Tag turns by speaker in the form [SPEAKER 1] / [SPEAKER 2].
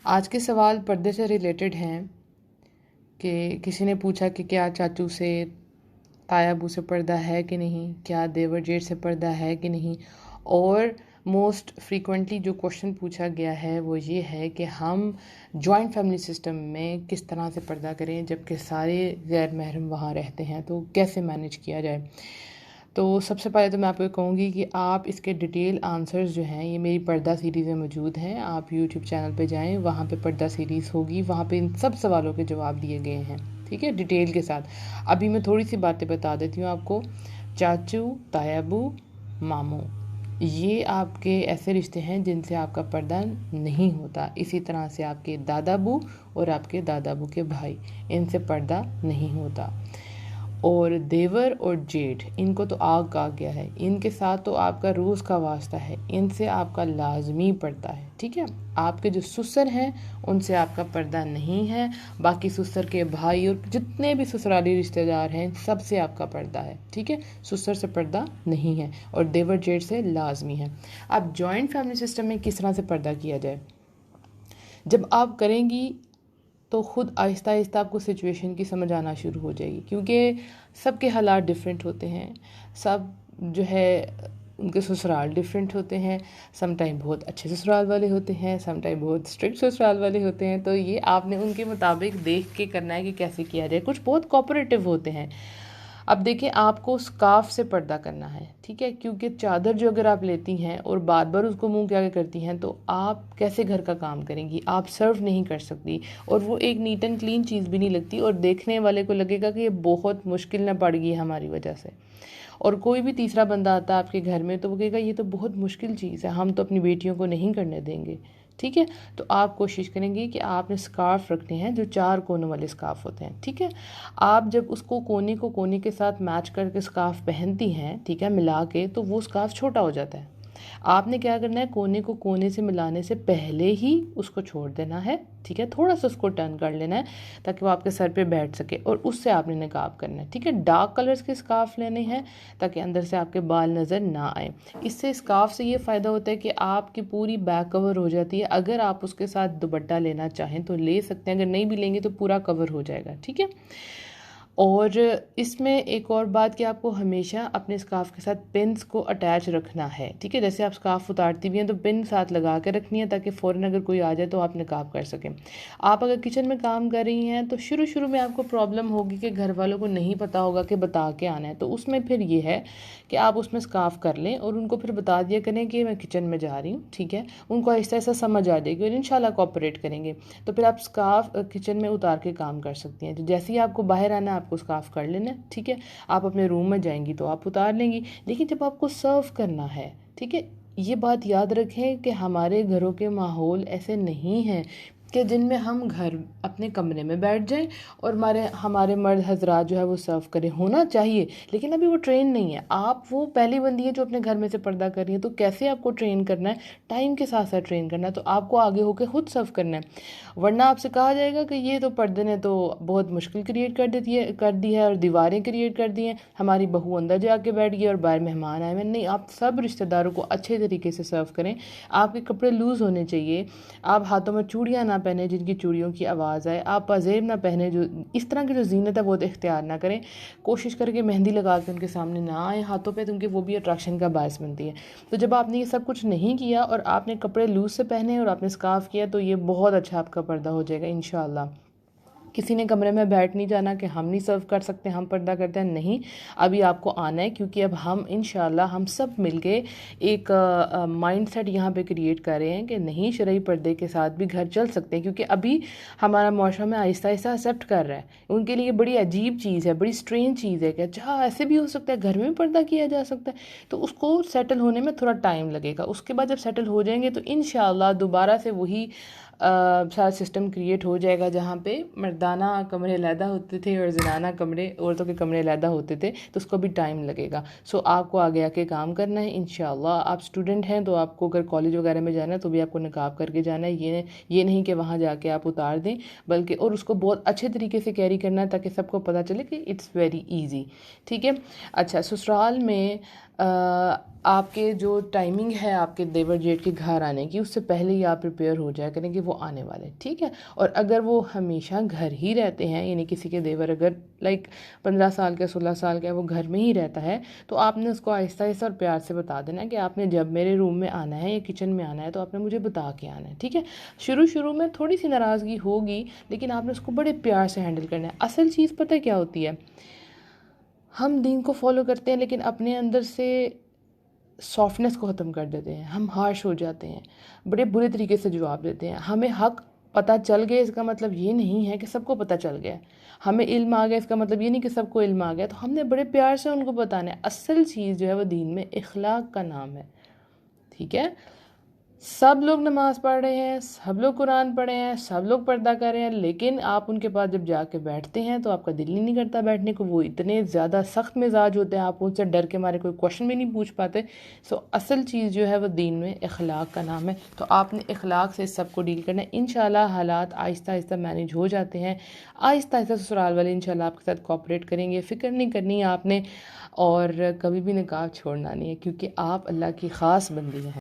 [SPEAKER 1] आज के सवाल पर्दे से रिलेटेड हैं कि किसी ने पूछा कि क्या चाचू से तायाबू से पर्दा है कि नहीं, क्या देवर जेठ से पर्दा है कि नहीं। और मोस्ट फ्रीक्वेंटली जो क्वेश्चन पूछा गया है वो ये है कि हम जॉइंट फैमिली सिस्टम में किस तरह से पर्दा करें जबकि सारे गैर महरम वहाँ रहते हैं, तो कैसे मैनेज किया जाए। तो सबसे पहले तो मैं आपको कहूँगी कि आप इसके डिटेल आंसर्स जो हैं ये मेरी पर्दा सीरीज़ में मौजूद हैं। आप यूट्यूब चैनल पे जाएं, वहाँ पे पर्दा सीरीज़ होगी, वहाँ पे इन सब सवालों के जवाब दिए गए हैं, ठीक है, डिटेल के साथ। अभी मैं थोड़ी सी बातें बता देती हूँ आपको। चाचू, तायाबू, मामू, ये आपके ऐसे रिश्ते हैं जिनसे आपका पर्दा नहीं होता। इसी तरह से आपके दादाबू और आपके दादाबू के भाई, इनसे पर्दा नहीं होता। और देवर और जेठ, इनको तो आग कहा गया है, इनके साथ तो आपका रोज़ का वास्ता है, इनसे आपका लाजमी पर्दा है, ठीक है। आपके जो ससुर हैं उनसे आपका पर्दा नहीं है। बाकी ससुर के भाई और जितने भी ससुराली रिश्तेदार हैं सबसे आपका पर्दा है, ठीक है। ससुर से पर्दा नहीं है और देवर जेठ से लाजमी है। अब जॉइंट फैमिली सिस्टम में किस तरह से पर्दा किया जाए, जब आप करेंगी तो ख़ुद आहिस्ता आहिस्ता आपको सिचुएशन की समझ आना शुरू हो जाएगी, क्योंकि सबके हालात डिफरेंट होते हैं। सब जो है उनके ससुराल डिफरेंट होते हैं। सम टाइम बहुत अच्छे ससुराल वाले होते हैं, सम टाइम बहुत स्ट्रिक्ट ससुराल वाले होते हैं। तो ये आपने उनके मुताबिक देख के करना है कि कैसे किया जाए। कुछ बहुत कोऑपरेटिव होते हैं। अब देखिए, आपको स्कार्फ से पर्दा करना है, ठीक है, क्योंकि चादर जो अगर आप लेती हैं और बार बार उसको मुंह के आगे करती हैं तो आप कैसे घर का काम करेंगी, आप सर्व नहीं कर सकती और वो एक नीट एंड क्लीन चीज़ भी नहीं लगती और देखने वाले को लगेगा कि ये बहुत मुश्किल ना पड़ गई हमारी वजह से। और कोई भी तीसरा बंदा आता है आपके घर में तो वो कहेगा ये तो बहुत मुश्किल चीज़ है, हम तो अपनी बेटियों को नहीं करने देंगे, ठीक है। तो आप कोशिश करेंगे कि आपने स्कार्फ रखने हैं जो 4 कोनों वाले स्कार्फ होते हैं, ठीक है। आप जब उसको कोने को कोने के साथ मैच करके स्कार्फ पहनती हैं, ठीक है, मिला के, तो वो स्कार्फ छोटा हो जाता है। आपने क्या करना है, कोने को कोने से मिलाने से पहले ही उसको छोड़ देना है, ठीक है। थोड़ा सा उसको टर्न कर लेना है ताकि वो आपके सर पे बैठ सके और उससे आपने निकाब करना है, ठीक है। डार्क कलर्स के स्कार्फ लेने हैं ताकि अंदर से आपके बाल नज़र ना आए। इससे स्कार्फ से ये फ़ायदा होता है कि आपकी पूरी बैक कवर हो जाती है। अगर आप उसके साथ दुपट्टा लेना चाहें तो ले सकते हैं, अगर नहीं भी लेंगे तो पूरा कवर हो जाएगा, ठीक है। और इसमें एक और बात कि आपको हमेशा अपने स्कार्फ के साथ पिन्स को अटैच रखना है, ठीक है। जैसे आप स्कार्फ उतारती भी हैं तो पिन साथ लगा के रखनी है ताकि फ़ौरन अगर कोई आ जाए तो आप निकाब कर सकें। आप अगर किचन में काम कर रही हैं तो शुरू शुरू में आपको प्रॉब्लम होगी कि घर वालों को नहीं पता होगा कि बता के आना है, तो उसमें फिर ये है कि आप उसमें स्कार्फ कर लें और उनको फिर बता दिया करें कि मैं किचन में जा रही हूँ, ठीक है। उनको ऐसा ऐसा समझ आ जाएगी और इंशाल्लाह कोऑपरेट करेंगे। तो फिर आप स्कार्फ किचन में उतार के काम कर सकती हैं। तो जैसे ही आपको बाहर आना आपको स्कार्फ कर लेना है, ठीक है। आप अपने रूम में जाएंगी तो आप उतार लेंगी, लेकिन जब आपको सर्व करना है, ठीक है, ये बात याद रखें कि हमारे घरों के माहौल ऐसे नहीं हैं कि जिनमें हम घर अपने कमरे में बैठ जाएं और हमारे मर्द हजरात जो है वो सर्व करें। होना चाहिए, लेकिन अभी वो ट्रेन नहीं है। आप वो पहली बंदी है जो अपने घर में से पर्दा कर रही है, तो कैसे आपको ट्रेन करना है, टाइम के साथ साथ ट्रेन करना है। तो आपको आगे होकर खुद सर्व करना है, वरना आपसे कहा जाएगा कि ये तो पर्दे ने तो बहुत मुश्किल क्रिएट कर दी है और दीवारें क्रिएट कर दी हैं, हमारी बहू अंदर जाके बैठ गई और बाहर मेहमान आए हुए। नहीं, आप सब रिश्तेदारों को अच्छे तरीके से सर्व करें। आपके कपड़े लूज़ होने चाहिए। आप हाथों में चूड़ियाँ ना पहने जिनकी चूड़ियों की आवाज़ आए। आप पाजेब ना पहने, जो इस तरह की जो जीनत है वो तो इख्तियार ना करें। कोशिश करके मेहंदी लगा के उनके सामने ना आए हाथों पे, क्योंकि वो भी अट्रैक्शन का बायस बनती है। तो जब आपने ये सब कुछ नहीं किया और आपने कपड़े लूज से पहने और आपने स्कार्फ किया तो ये बहुत अच्छा आपका पर्दा हो जाएगा इंशाल्लाह। किसी ने कमरे में बैठ नहीं जाना कि हम नहीं सर्व कर सकते, हम पर्दा करते हैं, नहीं। अभी आपको आना है, क्योंकि अब हम इंशाल्लाह हम सब मिलके एक माइंडसेट यहाँ पे क्रिएट कर रहे हैं कि नहीं, शरई पर्दे के साथ भी घर चल सकते हैं, क्योंकि अभी हमारा माशरा में आहिस्ता आहिस्ता एक्सेप्ट कर रहा है। उनके लिए बड़ी अजीब चीज़ है, बड़ी स्ट्रेंज चीज़ है कि अच्छा ऐसे भी हो सकता है, घर में भी पर्दा किया जा सकता है। तो उसको सेटल होने में थोड़ा टाइम लगेगा। उसके बाद जब सेटल हो जाएंगे तो इंशाल्लाह दोबारा से वही सारा सिस्टम क्रिएट हो जाएगा जहाँ पे मर्द मर्दाना कमरे अलहदा होते थे और जनाना कमरे, औरतों के कमरे अलहदा होते थे, तो उसको भी टाइम लगेगा। सो आपको आगे आके काम करना है इंशाल्लाह। आप स्टूडेंट हैं तो आपको अगर कॉलेज वगैरह में जाना है तो भी आपको निकाब करके जाना है। ये नहीं कि वहाँ जाके आप उतार दें, बल्कि और उसको बहुत अच्छे तरीके से कैरी करना है ताकि सबको पता चले कि इट्स वेरी ईजी। ठीक है। अच्छा, ससुराल में आपके जो टाइमिंग है आपके देवर जेठ के घर आने की, उससे पहले ही आप प्रिपेयर हो जाया करें कि वो आने वाले, ठीक है। और अगर वो हमेशा घर ही रहते हैं, यानी किसी के देवर अगर 15 साल का 16 साल का वो घर में ही रहता है, तो आपने उसको आहिस्ता आहिस्ता और प्यार से बता देना है कि आपने जब मेरे रूम में आना है या किचन में आना है तो आपने मुझे बता के आना है, ठीक है। शुरू शुरू में थोड़ी सी नाराज़गी होगी, लेकिन आपने उसको बड़े प्यार से हैंडल करना है। असल चीज़ पता है क्या होती है, हम दीन को फॉलो करते हैं लेकिन अपने अंदर से सॉफ्टनेस को ख़त्म कर देते हैं, हम हार्श हो जाते हैं, बड़े बुरे तरीके से जवाब देते हैं। हमें हक पता चल गया इसका मतलब ये नहीं है कि सबको पता चल गया, हमें इल्म आ गया इसका मतलब ये नहीं कि सबको इल्म आ गया, तो हमने बड़े प्यार से उनको बताना है। असल चीज़ जो है वो दीन में इखलाक का नाम है, ठीक है। सब लोग नमाज़ पढ़ रहे हैं, सब लोग कुरान पढ़े हैं, सब लोग पर्दा कर रहे हैं, लेकिन आप उनके पास जब जाके बैठते हैं तो आपका दिल ही नहीं करता बैठने को। वो इतने ज़्यादा सख्त मिजाज होते हैं, आप उनसे डर के मारे कोई क्वेश्चन भी नहीं पूछ पाते। सो असल चीज़ जो है वो दीन में इखलाक का नाम है। तो आपने इखलाक से सबको डील करना है। इंशाल्लाह हालात आहिस्ता आहिस्ता मैनेज हो जाते हैं, आहिस्ता आहिस्ता ससुराल वाले इंशाल्लाह आपके साथ कोऑपरेट करेंगे। फ़िक्र नहीं करनी है आपने, और कभी भी निकाह छोड़ना नहीं है, क्योंकि आप अल्लाह की ख़ास बंदी हैं।